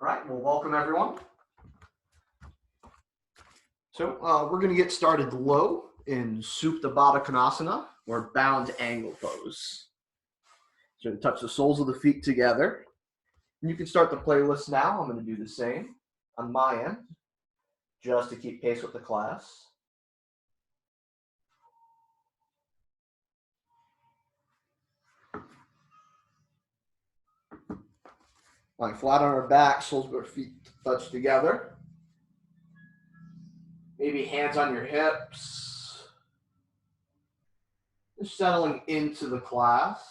All right, well, welcome everyone. So we're going to get started low in Supta Baddha Konasana, or bound angle pose. So touch the soles of the feet together. And you can start the playlist now. I'm going to do the same on my end, just to keep pace with the class. Lying flat on our back, soles of our feet touch together. Maybe hands on your hips. Just settling into the class.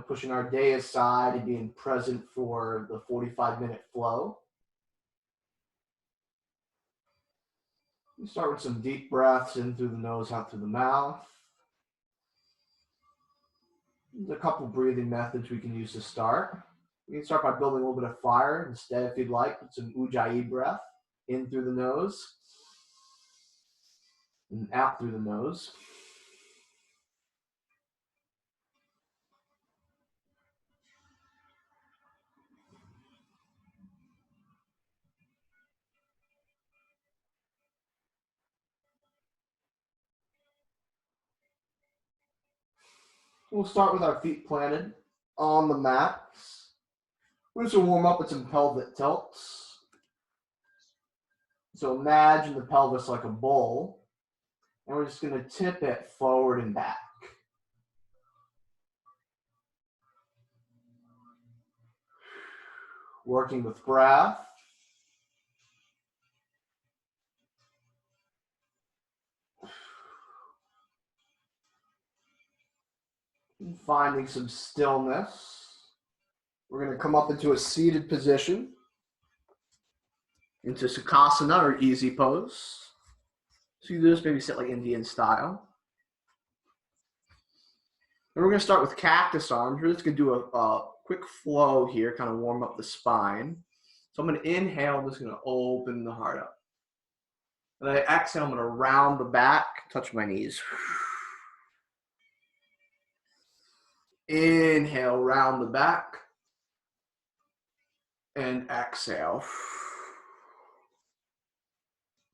Pushing our day aside and being present for the 45-minute flow. We start with some deep breaths in through the nose, out through the mouth. There's a couple breathing methods we can use to start. You can start by building a little bit of fire. Instead, if you'd like, put some ujjayi breath in through the nose and out through the nose. We'll start with our feet planted on the mats. We're just going to warm up with some pelvic tilts. So imagine the pelvis like a bowl, and we're just going to tip it forward and back. Working with breath. And finding some stillness. We're going to come up into a seated position, into Sukhasana or easy pose. So you do this, maybe sit like Indian style. And we're going to start with cactus arms. We're just going to do a quick flow here, kind of warm up the spine. So I'm going to inhale, I'm just going to open the heart up. And then I exhale, I'm going to round the back, touch my knees. Inhale, round the back. And exhale.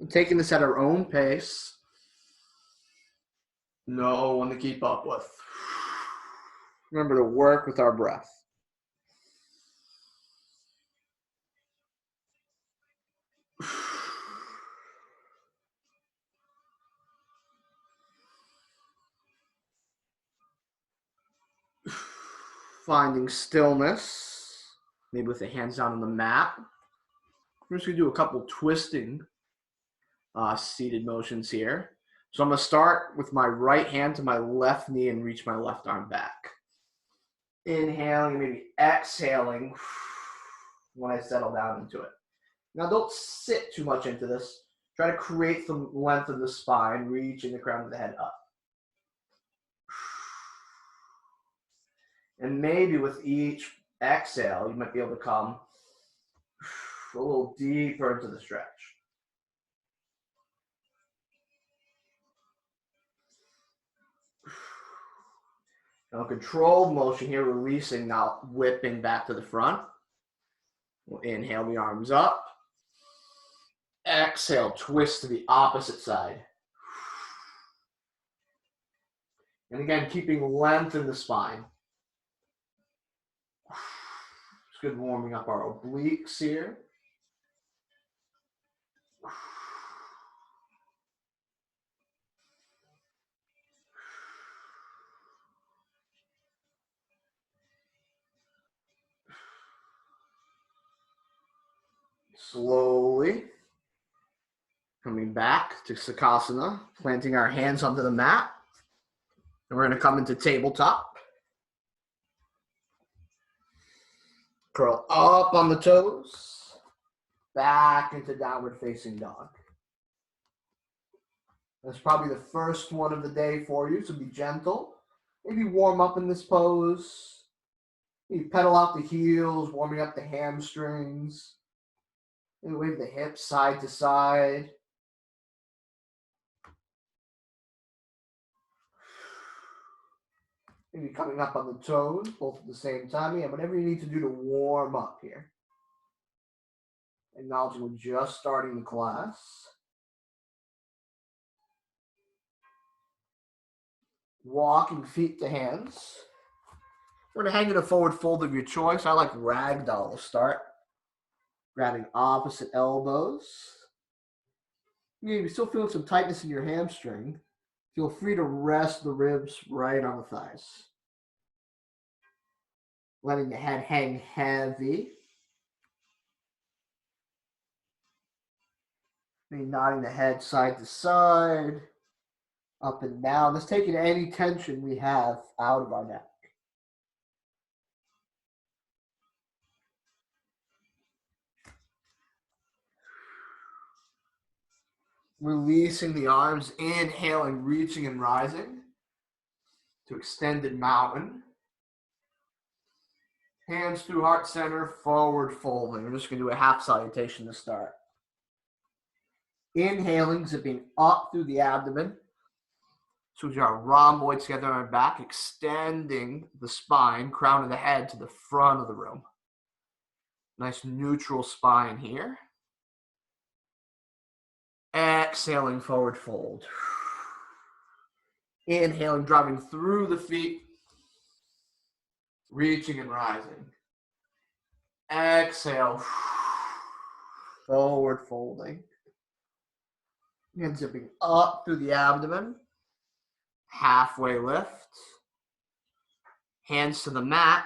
I'm taking this at our own pace. No one to keep up with. Remember to work with our breath. Finding stillness, maybe with the hands down on the mat. We're just going to do a couple twisting seated motions here. So I'm going to start with my right hand to my left knee and reach my left arm back. Inhaling, maybe exhaling when I settle down into it. Now don't sit too much into this. Try to create some length of the spine, reaching the crown of the head up. And maybe with each exhale, you might be able to come a little deeper into the stretch. Now, controlled motion here, releasing, now whipping back to the front. We'll inhale the arms up. Exhale, twist to the opposite side. And again, keeping length in the spine. It's good warming up our obliques here. Slowly coming back to Sukhasana, planting our hands onto the mat. And we're going to come into tabletop. Curl up on the toes, back into downward facing dog. That's probably the first one of the day for you, so be gentle. Maybe warm up in this pose. Maybe pedal out the heels, warming up the hamstrings. Maybe wave the hips side to side. Maybe coming up on the toes, both at the same time. Yeah, whatever you need to do to warm up here. Acknowledging we're just starting the class. Walking feet to hands. We're going to hang in a forward fold of your choice. I like ragdoll to start. Grabbing opposite elbows. You're still feeling some tightness in your hamstring. Feel free to rest the ribs right on the thighs. Letting the head hang heavy. Maybe nodding the head side to side, up and down. Just taking any tension we have out of our neck. Releasing the arms, inhaling, reaching and rising to extended mountain. Hands through heart center, forward folding. We're just going to do a half salutation to start. Inhaling, zipping up through the abdomen. So we our rhomboid together on our back, extending the spine, crown of the head to the front of the room. Nice neutral spine here. Exhaling, forward fold. Inhaling, driving through the feet, reaching and rising. Exhale, forward folding. And zipping up through the abdomen. Halfway lift. Hands to the mat,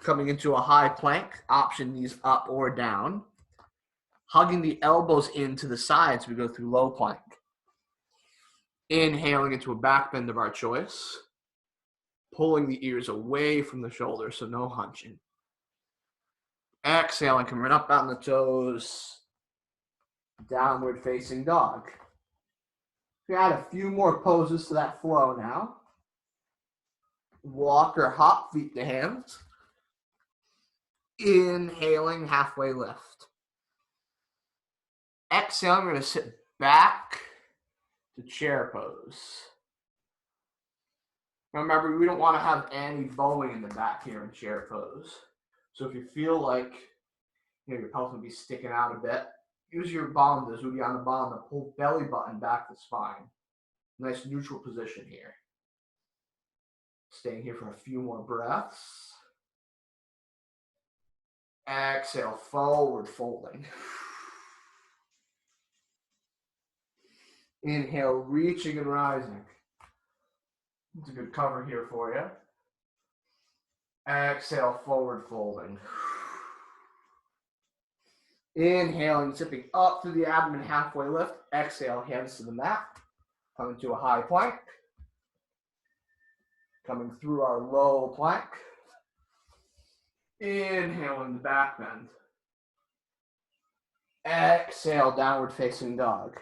coming into a high plank. Option these up or down. Hugging the elbows into the sides, we go through low plank. Inhaling into a back bend of our choice. Pulling the ears away from the shoulders, so no hunching. Exhaling, coming up on the toes. Downward facing dog. We add a few more poses to that flow now. Walk or hop, feet to hands. Inhaling, halfway lift. Exhaling, we're going to sit back to chair pose. Remember, we don't want to have any bowing in the back here in chair pose. So if you feel like your pelvis will be sticking out a bit, use your bandhas, Uddiyana Bandha, to pull belly button back the spine. Nice neutral position here. Staying here for a few more breaths. Exhale, forward folding. Inhale, reaching and rising. It's a good cover here for you. Exhale, forward folding. Inhaling, zipping up through the abdomen, halfway lift. Exhale, hands to the mat. Coming to a high plank. Coming through our low plank. Inhaling the back bend. Exhale, downward facing dog.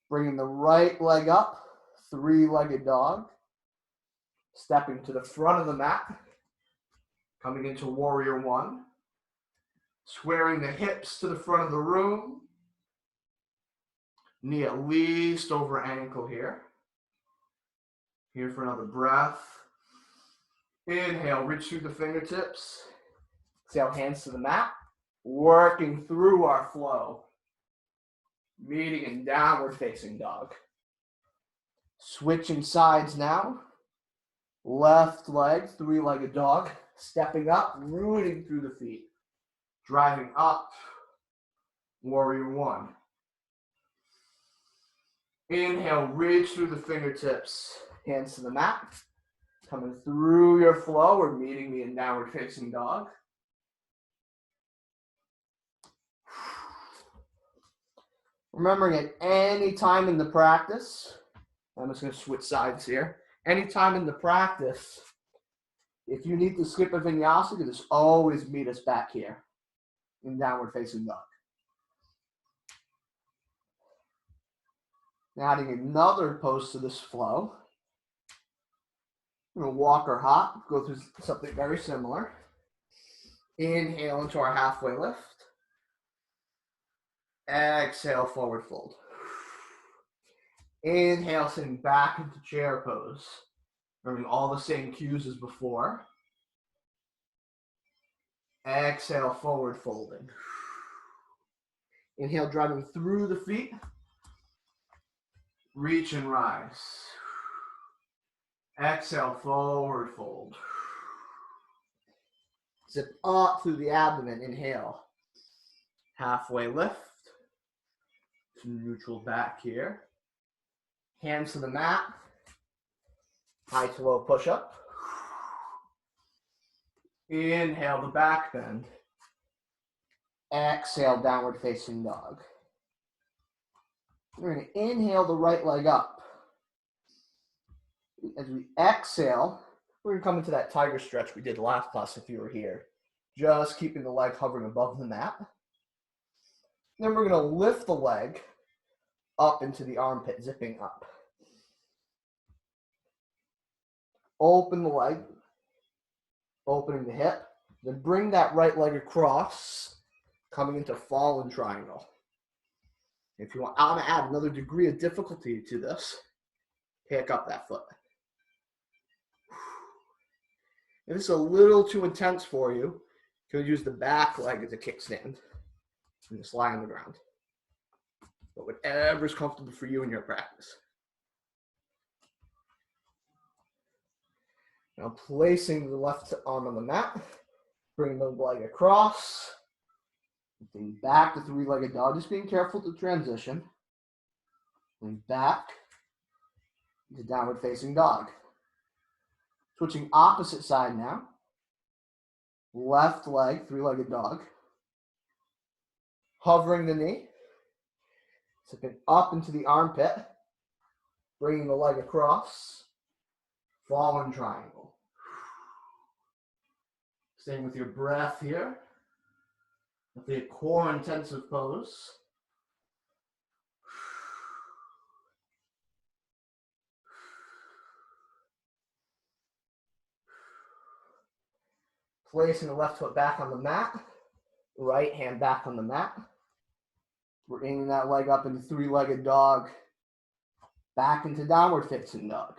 Bringing the right leg up, three-legged dog. Stepping to the front of the mat. Coming into warrior one. Squaring the hips to the front of the room. Knee at least over ankle here. Here for another breath. Inhale, reach through the fingertips. Exhale, hands to the mat. Working through our flow. Meeting in downward facing dog. Switching sides now. Left leg, three-legged dog. Stepping up, rooting through the feet. Driving up, warrior one. Inhale, reach through the fingertips. Hands to the mat. Coming through your flow or meeting me in downward facing dog. Remembering at any time in the practice, I'm just going to switch sides here. Any time in the practice, if you need to skip a vinyasa, you can just always meet us back here in downward facing dog. Now adding another pose to this flow. We're going to walk or hop, go through something very similar. Inhale into our halfway lift. Exhale, forward fold. Inhale, sitting back into chair pose. Remembering all the same cues as before. Exhale, forward folding. Inhale, driving through the feet. Reach and rise. Exhale, forward fold. Zip up through the abdomen. Inhale. Halfway lift. Some neutral back here. Hands to the mat. High to low push up. Inhale the back bend. Exhale, downward facing dog. We're going to inhale the right leg up. As we exhale, we're going to come into that tiger stretch we did last class if you were here. Just keeping the leg hovering above the mat. Then we're going to lift the leg up into the armpit, zipping up. Open the leg, opening the hip, then bring that right leg across, coming into fallen triangle. If you want, I'm going to add another degree of difficulty to this. Pick up that foot. If it's a little too intense for you, you can use the back leg as a kickstand and just lie on the ground. But whatever is comfortable for you in your practice. Now placing the left arm on the mat, bring the leg across, then back to three-legged dog, just being careful to transition. And back to downward facing dog. Switching opposite side now. Left leg, three-legged dog. Hovering the knee. Zipping up into the armpit. Bringing the leg across. Fallen triangle. Staying with your breath here. With the core intensive pose. Placing the left foot back on the mat, right hand back on the mat. Bringing that leg up into three-legged dog, back into downward facing dog.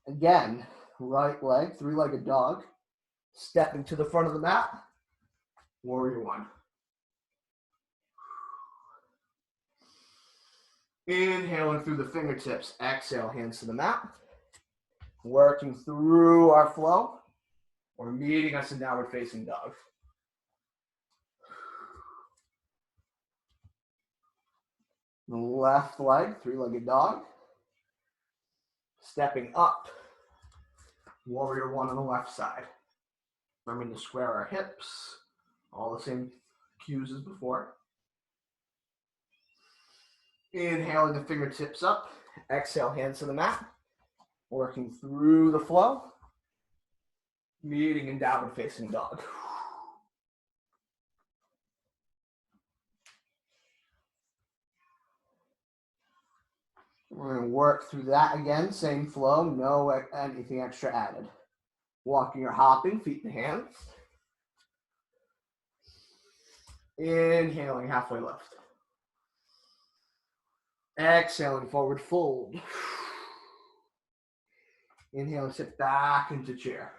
Again, right leg, three-legged dog, stepping to the front of the mat, warrior one. Inhaling through the fingertips, exhale, hands to the mat. Working through our flow. Or meeting us in downward facing dog. The left leg, three-legged dog. Stepping up. Warrior one on the left side. Remembering to square our hips. All the same cues as before. Inhaling the fingertips up. Exhale, hands to the mat. Working through the flow. Meeting in downward facing dog. We're going to work through that again, same flow, no anything extra added. Walking or hopping, feet and hands. Inhaling, halfway lift. Exhaling, forward fold. Inhaling, sit back into chair.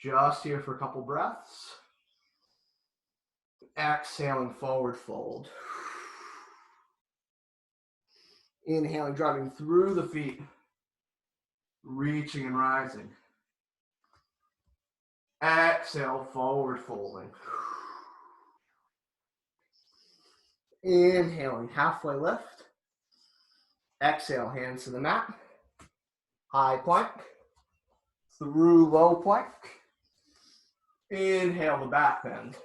Just here for a couple breaths. Exhaling, forward fold. Inhaling, driving through the feet. Reaching and rising. Exhale, forward folding. Inhaling, halfway lift. Exhale, hands to the mat. High plank. Through low plank. Inhale the back bend.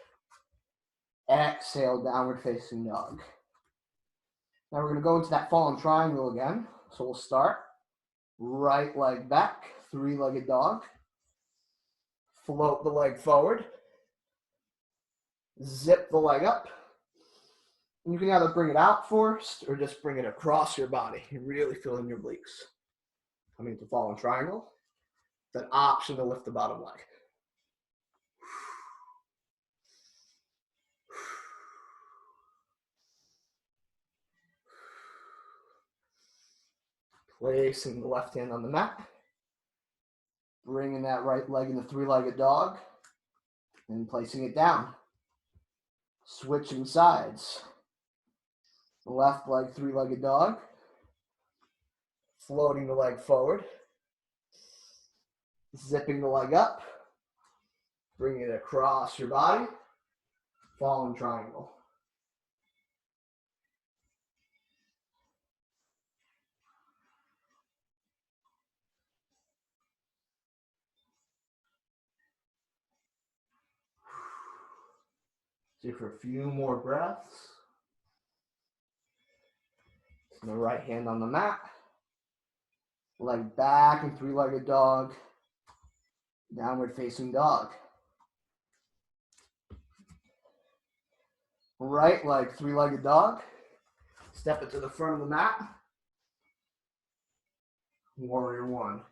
Exhale, downward facing dog. Now we're going to go into that fallen triangle again. So we'll start. Right leg back, three-legged dog. Float the leg forward. Zip the leg up. And you can either bring it out first or just bring it across your body. You're really feeling your obliques. Coming into fallen triangle. That option to lift the bottom leg. Placing the left hand on the mat. Bringing that right leg in the three-legged dog. And placing it down. Switching sides. Left leg, three-legged dog. Floating the leg forward. Zipping the leg up. Bringing it across your body. Fallen triangle. Take for a few more breaths. And the right hand on the mat. Leg back in three-legged dog. Downward facing dog. Right leg, three-legged dog. Step it to the front of the mat. Warrior one.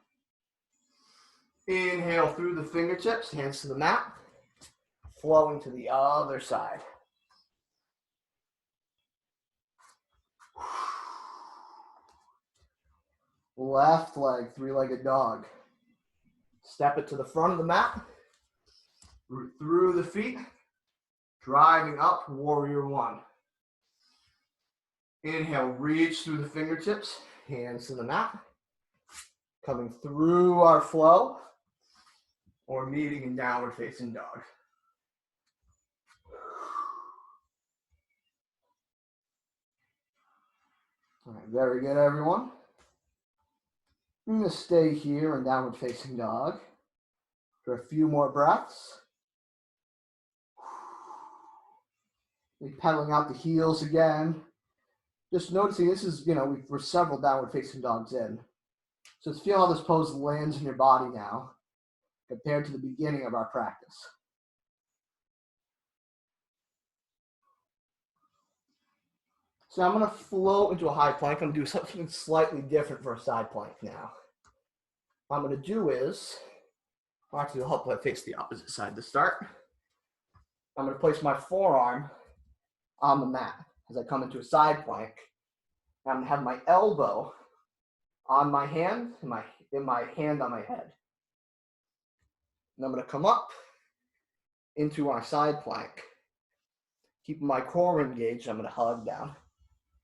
Inhale through the fingertips, hands to the mat. Flowing to the other side. Left leg, three-legged dog. Step it to the front of the mat. Root through the feet. Driving up, warrior one. Inhale, reach through the fingertips, hands to the mat. Coming through our flow, or meeting in downward facing dog. All right, very good, everyone. I'm going to stay here in downward facing dog for a few more breaths. Pedaling out the heels again. Just noticing this is, we're several downward facing dogs in. So let's feel how this pose lands in your body now compared to the beginning of our practice. So I'm going to float into a high plank. I'm going to do something slightly different for a side plank now. What I'm going to do is, actually I'll help I face the opposite side to start. I'm going to place my forearm on the mat as I come into a side plank. I'm going to have my elbow on my hand and my hand on my head. And I'm going to come up into our side plank. Keeping my core engaged, I'm going to hug down.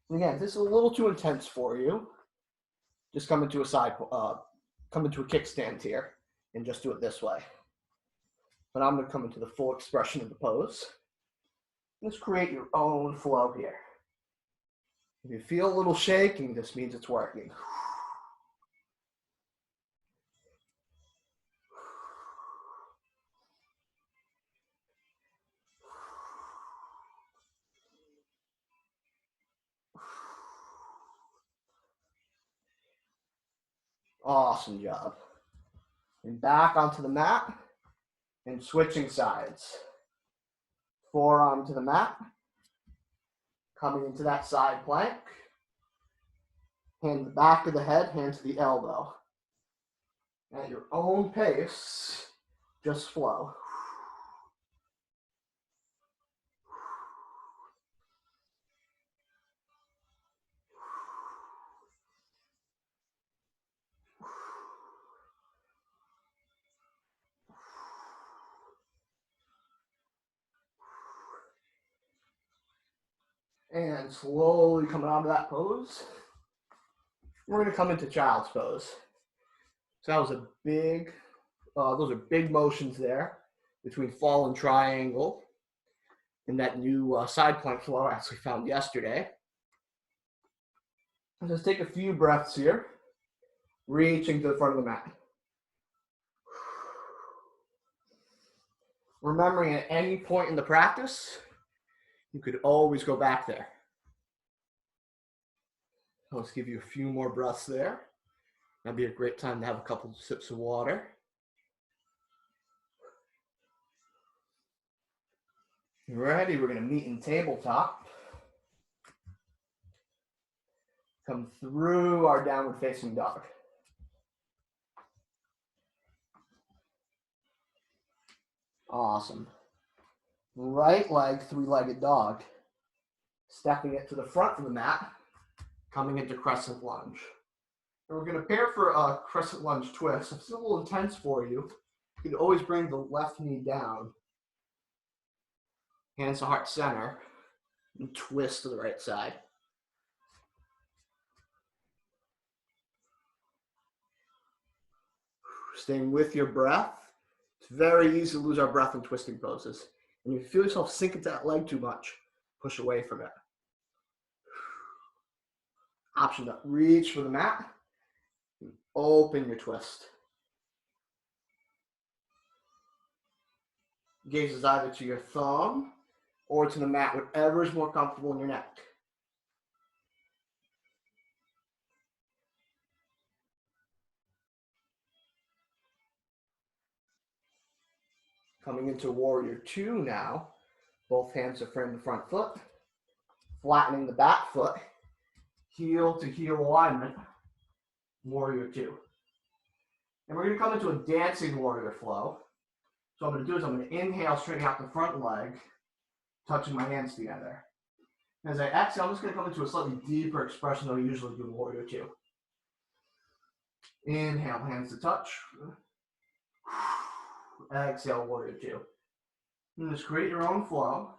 And again, if this is a little too intense for you, just come into a kickstand here and just do it this way. But I'm going to come into the full expression of the pose. Just create your own flow here. If you feel a little shaking, this means it's working. Awesome job. And back onto the mat and switching sides. Forearm to the mat. Coming into that side plank. Hand to the back of the head, hand to the elbow. At your own pace, just flow. And slowly coming out of that pose, we're going to come into child's pose. So that was a big, those are big motions there between fallen triangle and that new side plank flow as we found yesterday. Let's just take a few breaths here, reaching to the front of the mat. Remembering at any point in the practice, you could always go back there. Let's give you a few more breaths there. That'd be a great time to have a couple sips of water. Ready, we're going to meet in tabletop. Come through our downward facing dog. Awesome. Right leg, three-legged dog. Stepping it to the front of the mat, coming into crescent lunge. And we're going to pair for a crescent lunge twist. If it's a little intense for you, you can always bring the left knee down. Hands to heart center. And twist to the right side. Staying with your breath. It's very easy to lose our breath in twisting poses. And if you feel yourself sink into that leg too much, push away from it. Option to reach for the mat. Open your twist. Gaze is either to your thumb or to the mat, whatever is more comfortable in your neck. Coming into warrior two now. Both hands are framed the front foot. Flattening the back foot. Heel to heel alignment. Warrior two. And we're going to come into a dancing warrior flow. So what I'm going to do is I'm going to inhale, straightening out the front leg, touching my hands together. As I exhale, I'm just going to come into a slightly deeper expression than we usually do in warrior two. Inhale, hands to touch. Exhale, warrior two. And just create your own flow.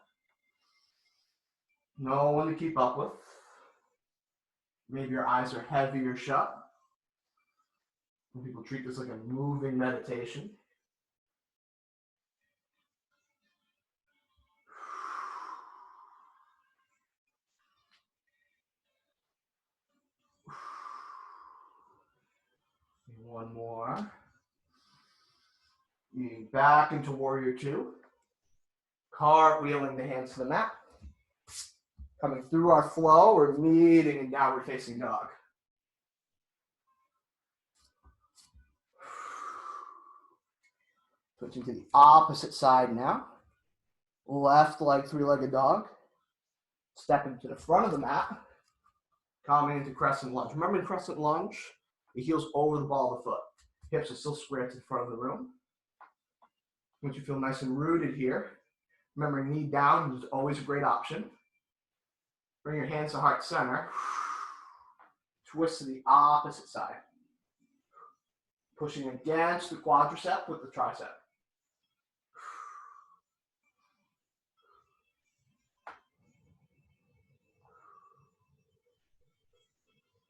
No one to keep up with. Maybe your eyes are heavy or shut. Some people treat this like a moving meditation. One more. Moving back into warrior two. Cartwheeling the hands to the mat. Coming through our flow, we're meeting in downward facing dog. Switching to the opposite side now. Left leg, three-legged dog. Stepping to the front of the mat. Coming into crescent lunge. Remember in crescent lunge, the heel's over the ball of the foot. Hips are still square to the front of the room. Once you feel nice and rooted here, remember knee down is always a great option. Bring your hands to heart center. Twist to the opposite side. Pushing against the quadricep with the tricep.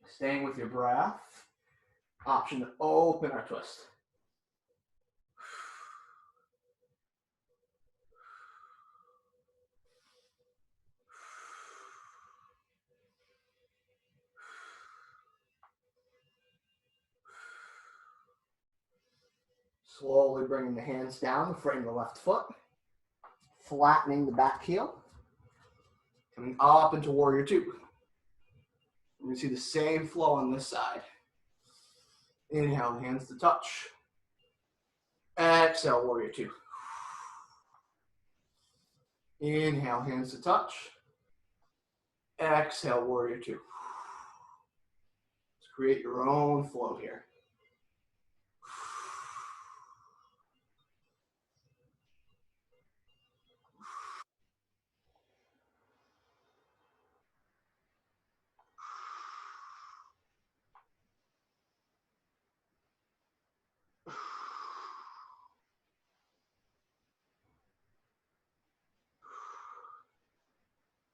Staying with your breath. Option to open our twist. Slowly bringing the hands down to frame the left foot. Flattening the back heel. Coming up into warrior two. We're going to see the same flow on this side. Inhale, hands to touch. Exhale, warrior two. Inhale, hands to touch. Exhale, warrior two. Let's create your own flow here.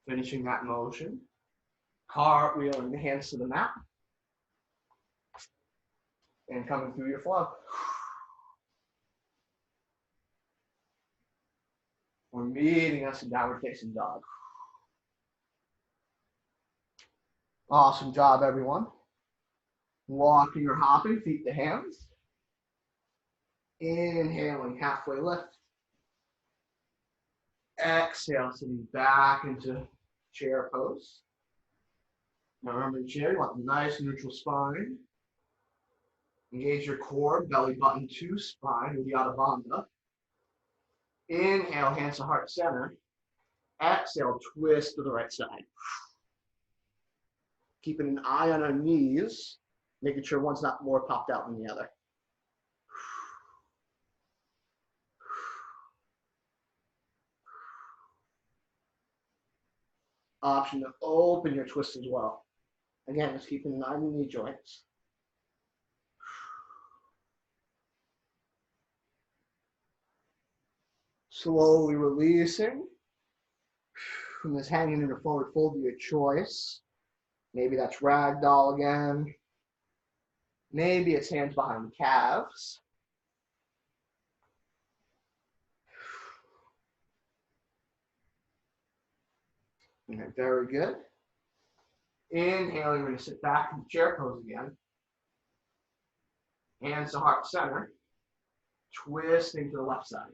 Finishing that motion. Cartwheeling the hands to the mat. And coming through your flow. We're meeting us in downward facing dog. Awesome job, everyone. Walking or hopping, feet to hands. Inhaling, halfway lift. Exhale, sitting back into chair pose. Now remember the chair, you want a nice neutral spine. Engage your core, belly button to spine with the Adho Bandha. Inhale, hands to heart center. Exhale, twist to the right side. Keeping an eye on our knees, making sure one's not more popped out than the other. Option to open your twist as well. Again, just keeping an eye on the knee joints. Slowly releasing from this hanging in a forward fold of your choice. Maybe that's ragdoll again. Maybe it's hands behind the calves. All right, very good. Inhaling, we're going to sit back in the chair pose again. Hands to heart center. Twisting to the left side.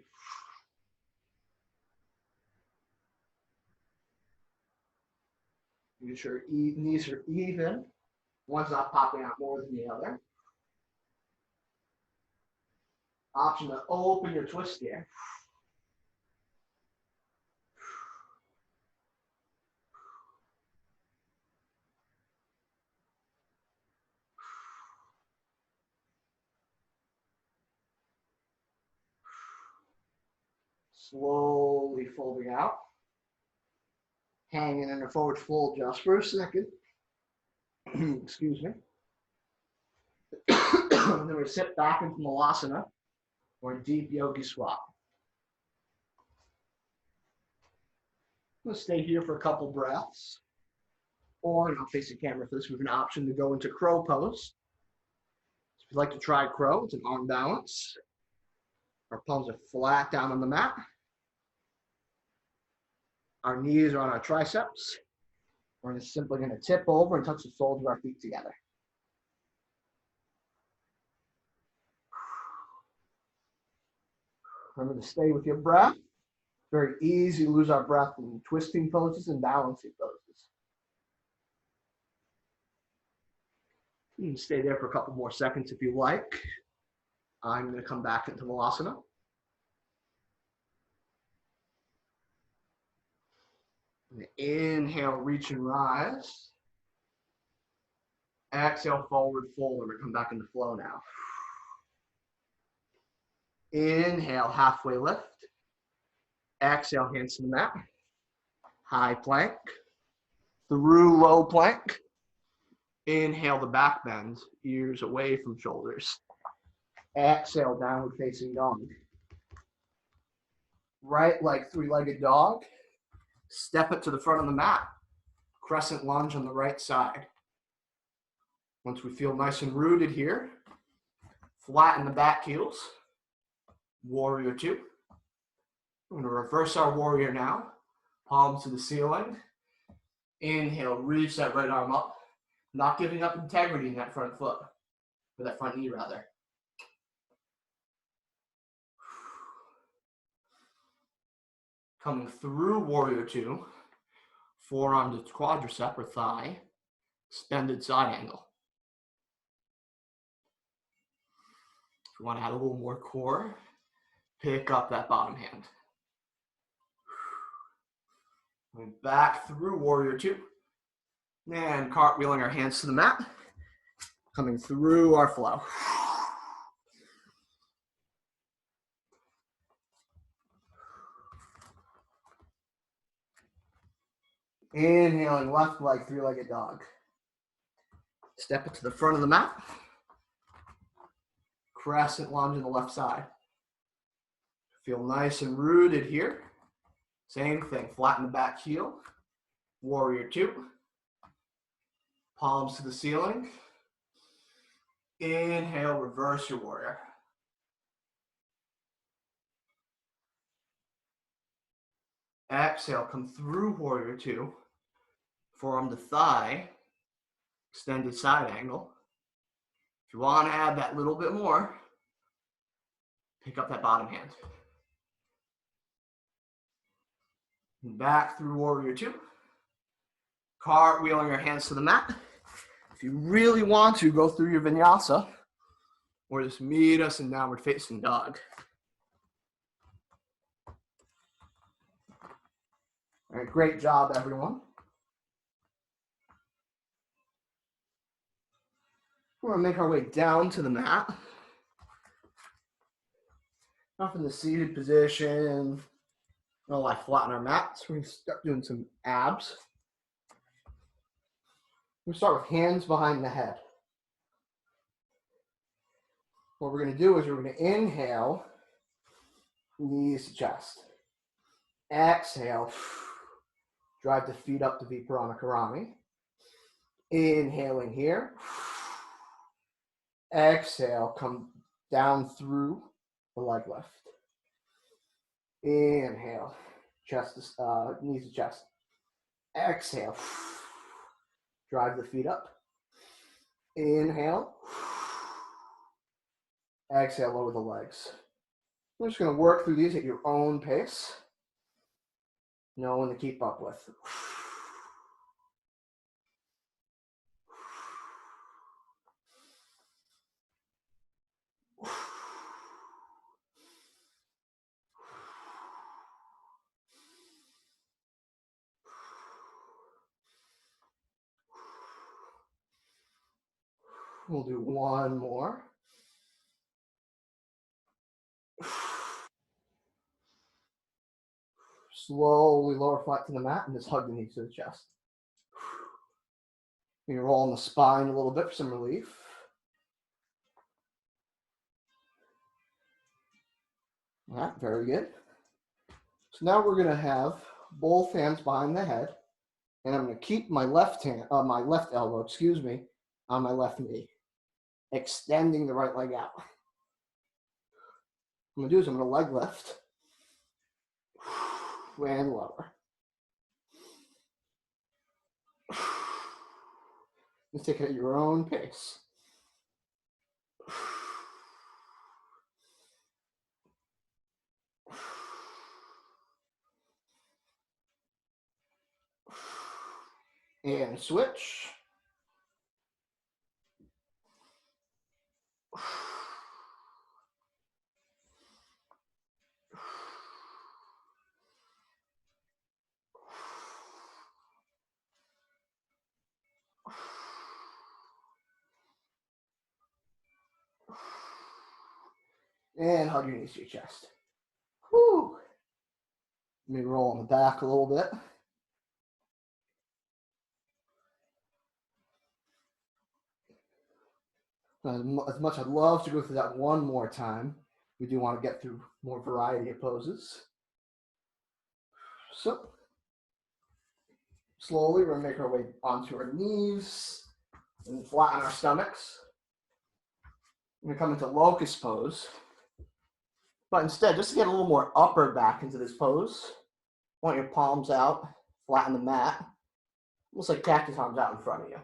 Make sure knees are even. One's not popping out more than the other. Option to open your twist here. Slowly folding out. Hanging in a forward fold just for a second. Excuse me. And then we sit back into Malasana or deep yogi squat. Let's stay here for a couple breaths. Or, and I'll face the camera for this, we have an option to go into crow pose. If you'd like to try crow, it's an arm balance. Our palms are flat down on the mat. Our knees are on our triceps. We're just simply going to tip over and touch the soles of our feet together. Remember to stay with your breath. Very easy to lose our breath in twisting poses and balancing poses. You can stay there for a couple more seconds if you like. I'm going to come back into Malasana. Inhale, reach and rise. Exhale, forward fold. We're going to come back into flow now. Inhale, halfway lift. Exhale, hands to the mat. High plank. Through low plank. Inhale, the back bend. Ears away from shoulders. Exhale, downward facing dog. Right leg, three-legged dog. Step it to the front of the mat. Crescent lunge on the right side. Once we feel nice and rooted here, flatten the back heels. Warrior two. We're going to reverse our warrior now. Palms to the ceiling. Inhale, reach that right arm up. Not giving up integrity in that front foot, or that front knee rather. Coming through warrior two. Forearm to quadricep or thigh. Extended side angle. If you want to add a little more core, pick up that bottom hand. Going back through warrior two. And cartwheeling our hands to the mat. Coming through our flow. Inhaling left leg, three-legged dog. Step it to the front of the mat. Crescent lunge on the left side. Feel nice and rooted here. Same thing, flatten the back heel. Warrior two. Palms to the ceiling. Inhale, reverse your warrior. Exhale, come through warrior two. Forearm to thigh. Extended side angle. If you want to add that little bit more, pick up that bottom hand. And back through warrior two. Cartwheeling your hands to the mat. If you really want to, go through your vinyasa or just meet us in downward facing dog. All right, great job, everyone. We're going to make our way down to the mat. Up in the seated position. We'll like flatten our mat. So we're going to start doing some abs. We'll start with hands behind the head. What we're going to do is we're going to inhale, knees to chest. Exhale. Drive the feet up to Viparana Karami. Inhaling here. Exhale, come down through the leg lift. Inhale, chest, knees to chest. Exhale, drive the feet up. Inhale. Exhale, lower the legs. We're just going to work through these at your own pace. No one to keep up with. We'll do one more. Slowly lower flat to the mat and just hug the knees to the chest. You roll on the spine a little bit for some relief. All right, very good. So now we're going to have both hands behind the head, and I'm going to keep my left hand, my left elbow, on my left knee, extending the right leg out. What I'm going to do is I'm going to leg lift and lower. Just take it at your own pace. And switch. And hug your knees to your chest. Whew. Let me roll on the back a little bit. As much I'd love to go through that one more time, we do want to get through more variety of poses. So, slowly we're going to make our way onto our knees and flatten our stomachs. We're going to come into locust pose. But instead, just to get a little more upper back into this pose, want your palms out, flatten the mat, almost like cactus arms out in front of you.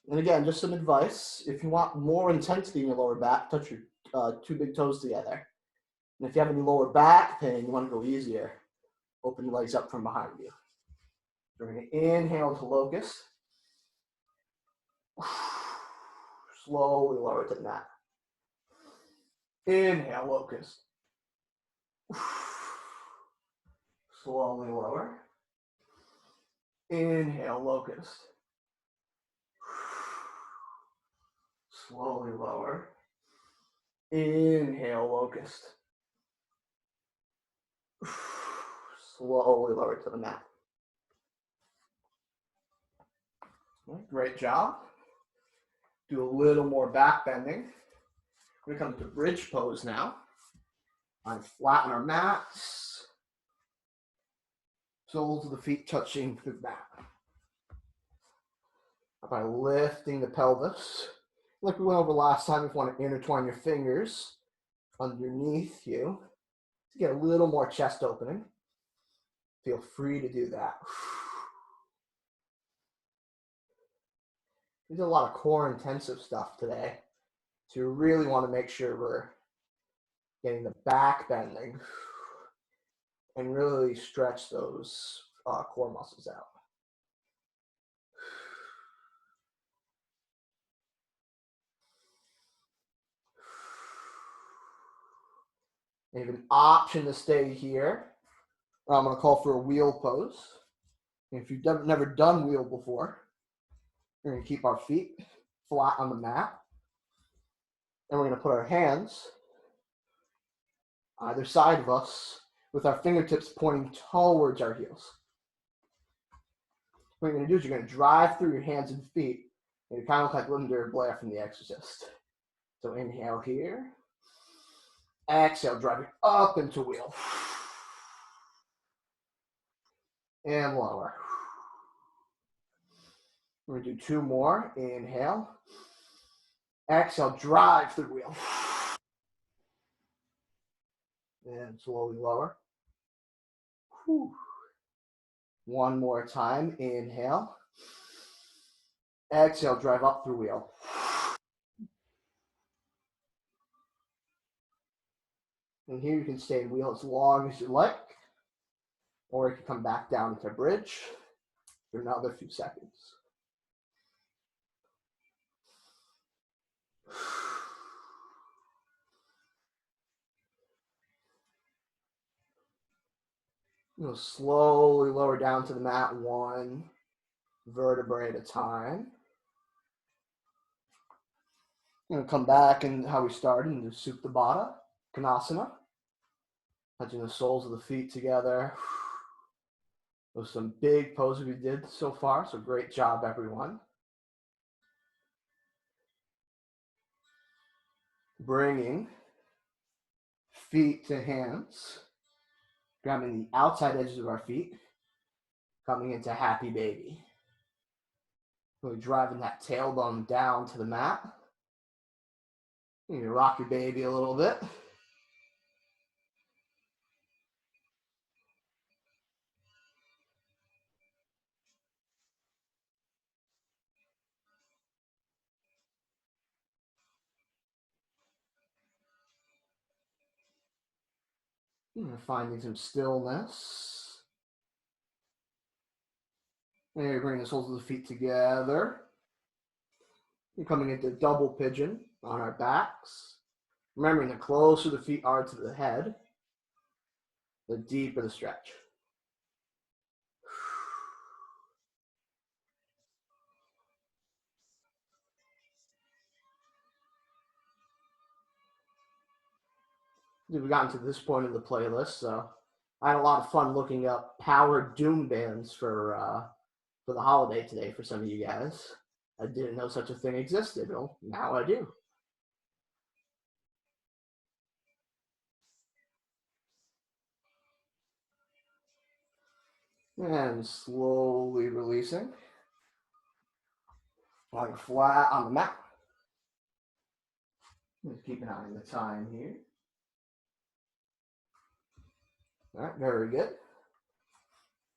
And again, just some advice. If you want more intensity in your lower back, touch your two big toes together. And if you have any lower back pain, you want to go easier, open your legs up from behind you. We're going to inhale to locust. Slowly lower to the mat. Inhale, locust. Slowly lower. Inhale, locust. Slowly lower. Inhale, locust. Slowly lower to the mat. Great job. Do a little more back bending. We're going to come to bridge pose now. I flatten our mats. Soles of the feet touching the mat. By lifting the pelvis. Like we went over last time, if you want to intertwine your fingers underneath you to get a little more chest opening. Feel free to do that. We did a lot of core intensive stuff today. So you really want to make sure we're getting the back bending and really stretch those core muscles out. You have an option to stay here. I'm going to call for a wheel pose. And if you've never done wheel before, we're going to keep our feet flat on the mat. And we're going to put our hands either side of us with our fingertips pointing towards our heels. What you're going to do is you're going to drive through your hands and feet. And you kind of look like Linda Blair from The Exorcist. So inhale here. Exhale, driving up into wheel. and lower. We're going to do 2 more. Inhale. Exhale, drive through wheel. And slowly lower. 1 more time. Inhale. Exhale, drive up through wheel. And here you can stay in wheel as long as you like, or you can come back down to bridge for another few seconds. You'll slowly lower down to the mat 1 vertebrae at a time. You're going to come back and how we started into Supta Baddha, Konasana. Touching the soles of the feet together. Those are some big poses we did so far, so great job, everyone. Bringing feet to hands, grabbing the outside edges of our feet, coming into happy baby. Really driving that tailbone down to the mat. You can rock your baby a little bit. Finding some stillness. And you're bringing the soles of the feet together. You're coming into double pigeon on our backs. Remembering the closer the feet are to the head, the deeper the stretch. We've gotten to this point of the playlist, so I had a lot of fun looking up power doom bands for the holiday today for some of you guys. I didn't know such a thing existed. Well, now I do. And slowly releasing. Lying flat on the mat. Just keep an eye on the time here. All right, very good.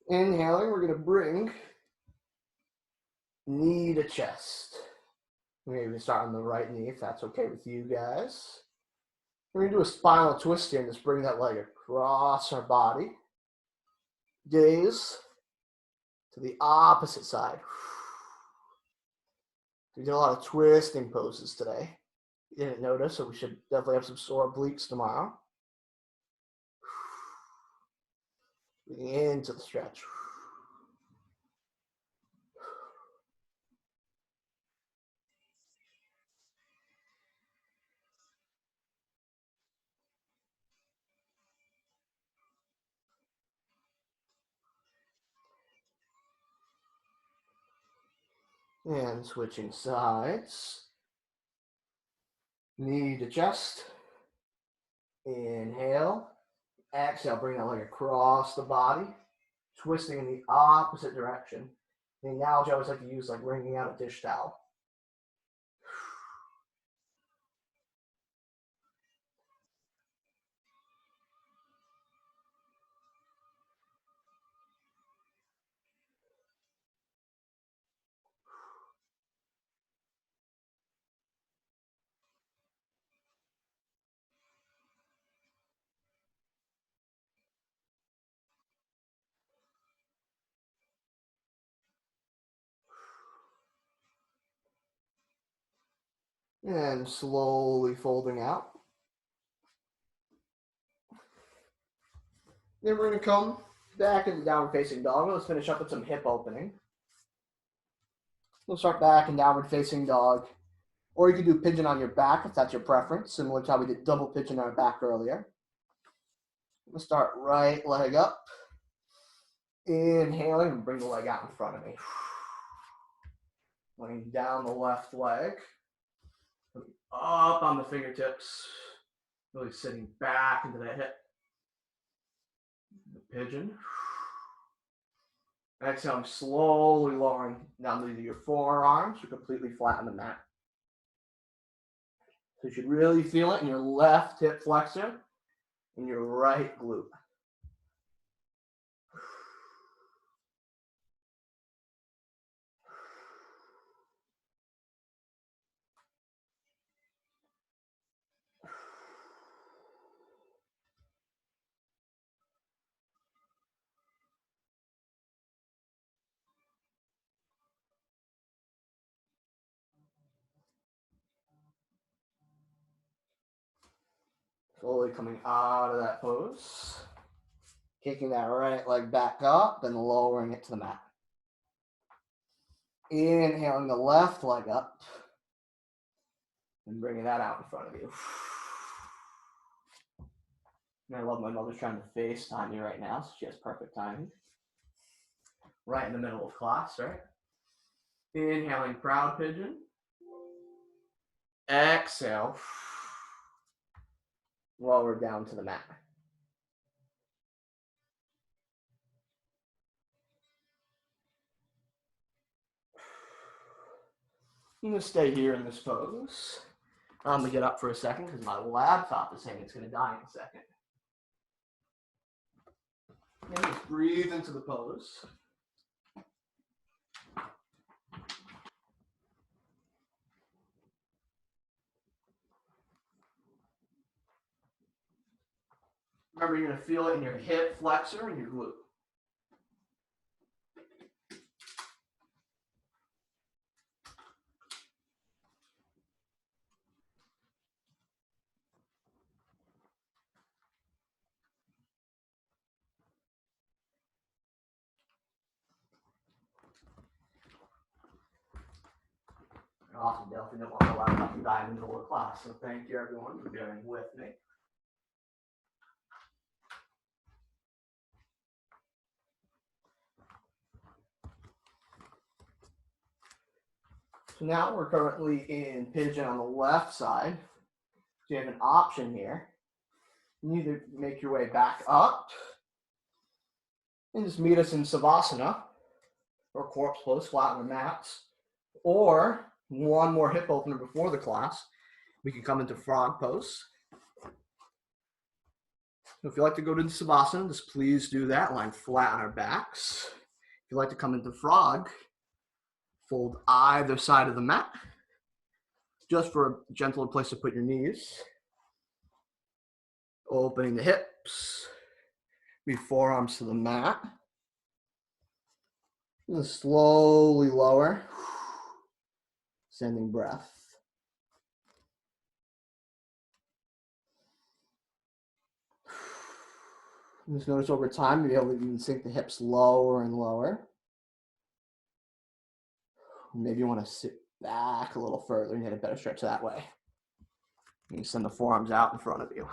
Inhaling, we're going to bring knee to chest. We're going to start on the right knee if that's okay with you guys. We're going to do a spinal twist here and just bring that leg across our body. Gaze to the opposite side. We did a lot of twisting poses today. You didn't notice, so we should definitely have some sore obliques tomorrow. Breathing into the stretch. And switching sides. Knee to chest. Inhale. Exhale, bring that leg across the body. Twisting in the opposite direction. The analogy I always like to use, like wringing out a dish towel. And slowly folding out. Then we're going to come back into downward facing dog. Let's finish up with some hip opening. We'll start back in downward facing dog. Or you can do pigeon on your back if that's your preference, similar to how we did double pigeon on our back earlier. We'll start right leg up. Inhaling and bring the leg out in front of me. Laying down the left leg. Up on the fingertips. Really sitting back into the hip. The pigeon. Exhale, I'm slowly lowering down to your forearms to completely flatten the mat. So you should really feel it in your left hip flexor and your right glute. Slowly coming out of that pose. Kicking that right leg back up and lowering it to the mat. Inhaling the left leg up and bringing that out in front of you. And I love my mother's trying to FaceTime me right now, so she has perfect timing. Right in the middle of class, right? Inhaling, proud pigeon. Exhale. Lower down to the mat. I'm going to stay here in this pose. I'm going to get up for a second because my laptop is saying it's going to die in a second. And just breathe into the pose. Remember, you're going to feel it in your hip flexor and your glute. Awesome, Delphi. Didn't want my laptop to die in the middle of class, so thank you everyone for bearing with me. So now we're currently in pigeon on the left side. So you have an option here. You either make your way back up and just meet us in Savasana or corpse pose, flat on the mats, or one more hip opener before the class, we can come into frog pose. So if you like to go to the Savasana, just please do that, lying flat on our backs. If you like to come into frog, fold either side of the mat, just for a gentler place to put your knees. Opening the hips, be forearms to the mat. And slowly lower, sending breath. And just notice over time, you'll be able to even sink the hips lower and lower. Maybe you want to sit back a little further and get a better stretch that way. You send the forearms out in front of you.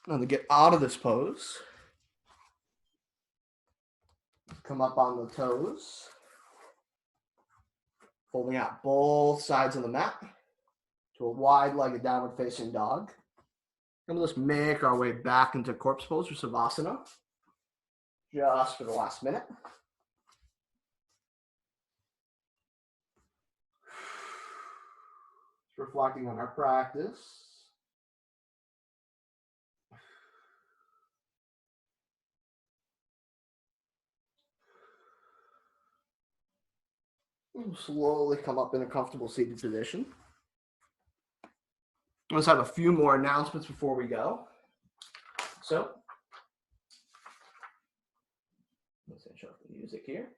Now to get out of this pose, come up on the toes, holding out both sides of the mat to a wide-legged downward facing dog. And let's make our way back into corpse pose or Savasana just for the last minute. Just reflecting on our practice. And slowly come up in a comfortable seated position. Let's have a few more announcements before we go. So, let's finish off the music here.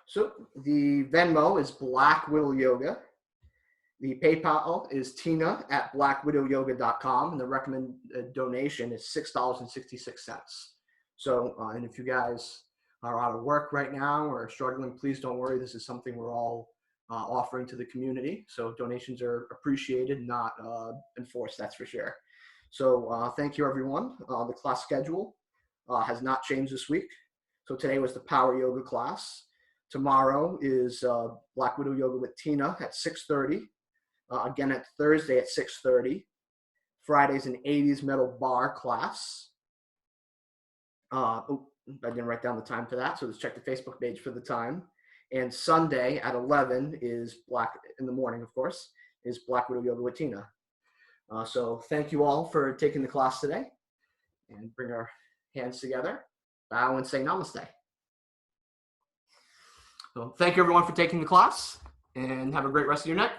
So, the Venmo is Black Will Yoga. The PayPal is tina@blackwidowyoga.com, and the recommended donation is $6.66. So, and if you guys are out of work right now or struggling, please don't worry. This is something we're all offering to the community. So donations are appreciated, not enforced, that's for sure. So thank you, everyone. The class schedule has not changed this week. So today was the Power Yoga class. Tomorrow is Black Widow Yoga with Tina at 6:30. Again at Thursday at 6:30. Friday's an 80s metal bar class. I didn't write down the time for that, so just check the Facebook page for the time. And Sunday at 11 is in the morning, of course, is Black Widow Yoga with Tina. So thank you all for taking the class today, and bring our hands together, bow and say namaste. So thank you everyone for taking the class, and have a great rest of your night.